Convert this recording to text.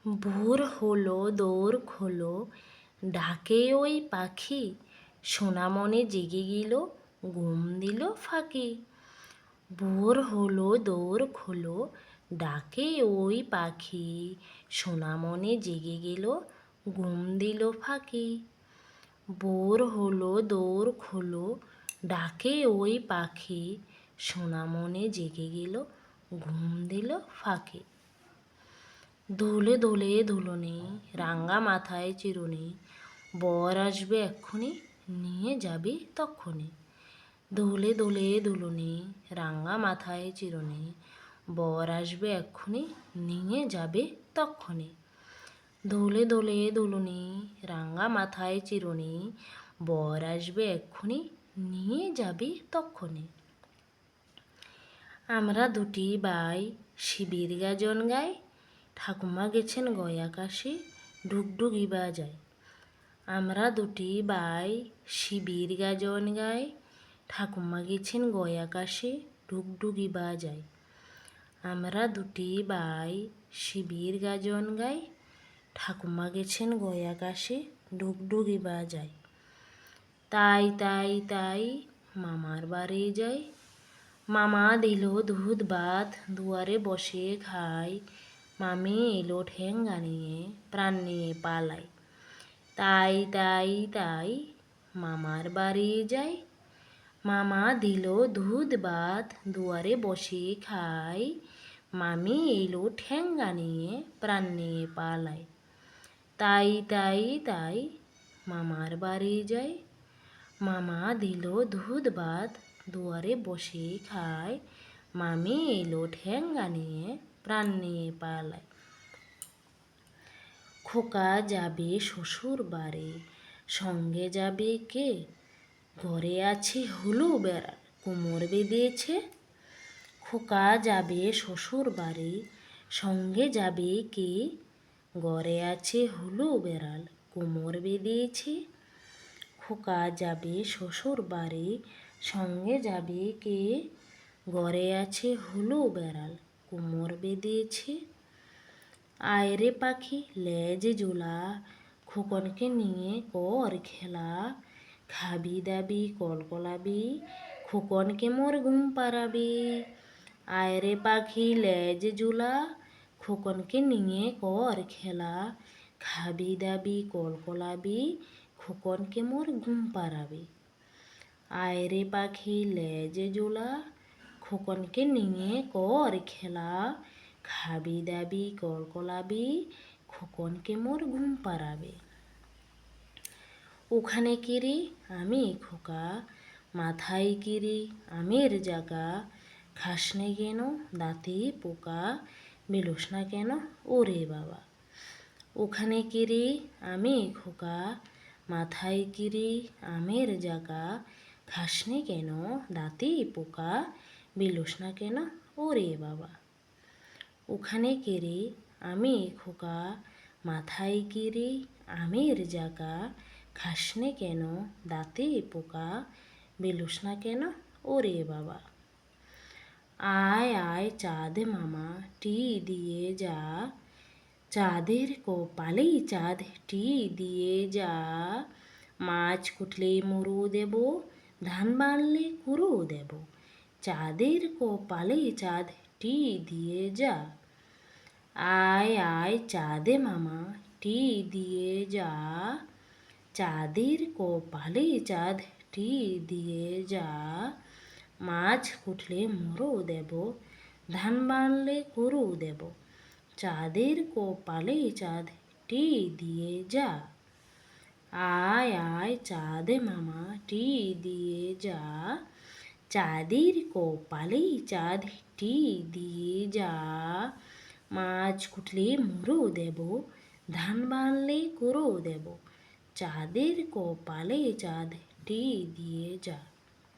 ভোর হলো দোর খোলো, ডাকে ওই পাখি, সোনামনে জেগে গেল, ঘুম দিল ফাঁকি। ভোর হলো দোর খোলো, ডাকে ওই পাখি, সোনামনে জেগে গেল, ঘুম দিল ফাঁকি। ভোর হলো দোর খোলো, ডাকে ওই পাখি, সোনামনে জেগে গেল, ঘুম দিল ফাঁকি। দোলে দোলে দুলনি, রাঙা মাথায় চিরুনি, বর আসবে এক্ষুনি, নিয়ে যাবি তক্ষুনি। দোলে দোলে দুলনি, রাঙা মাথায় চিরুনি, বর আসবে এক্ষুনি, নিয়ে যাবে তক্ষুনি। দোলে দোলে দুলনি, রাঙা মাথায় চিরুনি, বর আসবে এক্ষুনি, নিয়ে যাবি তক্ষুনি। আমরা দুটি ভাই শিবির গাজন গাই, ঠাকুমা গেছেন গয়া কাশি, ডুগডুগি বাজায়। আমরা দুটি ভাই শিবির গাজন গাই, ঠাকুমা গেছেন গয়া কাশি, ডুগডুগি বাজায়। আমরা দুটি ভাই শিবির গাজন গাই, ঠাকুমা গেছেন গয়া কাশি, ডুগডুগি বাজায়। তাই তাই তাই মামার বাড়ি যাই, মামা দিল দুধ ভাত, দুয়ারে বসে খাই, মামি এলো ঠেঙ্গা নিয়ে, প্রাণ নিয়ে পালাই। তাই তাই তাই মামার বাড়ি যাই, মামা দিল দুধ ভাত, দুয়ারে বসে খাই, মামি এলো ঠেঙ্গা নিয়ে, প্রাণ নিয়ে পালাই। তাই তাই তাই মামার বাড়ি যাই, মামা দিল দুধ ভাত, দুয়ারে বসে খাই, মামি এলো ঠেঙ্গা নিয়ে, প্রাণ নিয়ে পালাই। খোকা যাবে শ্বশুর বাড়ি, সঙ্গে যাবে কে? ঘরে আছে হুলু বেড়াল, কোমর বেঁধেছে। খোকা যাবে শ্বশুর বাড়ি, সঙ্গে যাবে কে? ঘরে আছে হুলু বেড়াল, কোমর বেঁধেছে। খোকা যাবে শ্বশুর বাড়ি, সঙ্গে যাবে কে? ঘরে আছে হুলু বেড়াল, কোমর বেঁধেছে। আয় রে পাখি লেজ জোলা, খোকনকে নিয়ে কর খেলা, খাবি দাবি কলকলাবি, খোকনকে মোর ঘুম পাড়াবি। আয় রে পাখি লেজ জোলা, খোকনকে নিয়ে কর খেলা, খাবি দাবি কলকলাবি, খোকনকে মোর ঘুম পাড়াবি। আয় রে পাখি লেজ জোলা, খোকনকে নিয়ে কর খেলা, খাবি দাবি কলকলাবি, খোকনকে মোর ঘুম পাড়াবে। ওখানে কিরি আমি খোকা, মাথায় কিরি আমের জাগা, খাসনে কেন দাঁতে পোকা, বেলোস না কেন ওরে বাবা। ওখানে কিরি আমি খোকা, মাথায় কিরি আমের জাগা, খাসনে কেন দাঁতে পোকা, বেলোস না কেন ওরে বাবা। ওখানে কিরি আমি খোকা, মাথায় কিরি আমের জাগা, খাসনে কেন দাঁতে পোকা, বেলোস না কেন ওরে বাবা। আয় আয় চাঁদ মামা টি দিয়ে যা, চাঁদের কপালে চাঁদ টি দিয়ে যা, মাছ কুটলে মুড়ো দেব, ধান বানলে কুড়ো দেব, চাঁদের কপালে চাঁদ টি দিয়ে যা। আয় আয় চাঁদ মামা টি দিয়ে যা, চাঁদের কপালে চাঁদ টি দিয়ে যা, মাছ কুটলে মুড়ো দেব, ধান বানলে কুড়ো দেব, চাঁদের কপালে চাঁদ টি দিয়ে যা। আয় আয় চাঁদ মামা টি দিয়ে যা, চাঁদের কপালে চাঁদ টি দিয়ে যা, মাছ কুটলে মুড়ো দেব, ধান বানলে কুড়ো দেব, চাঁদের কপালে চাঁদ টি দিয়ে যা।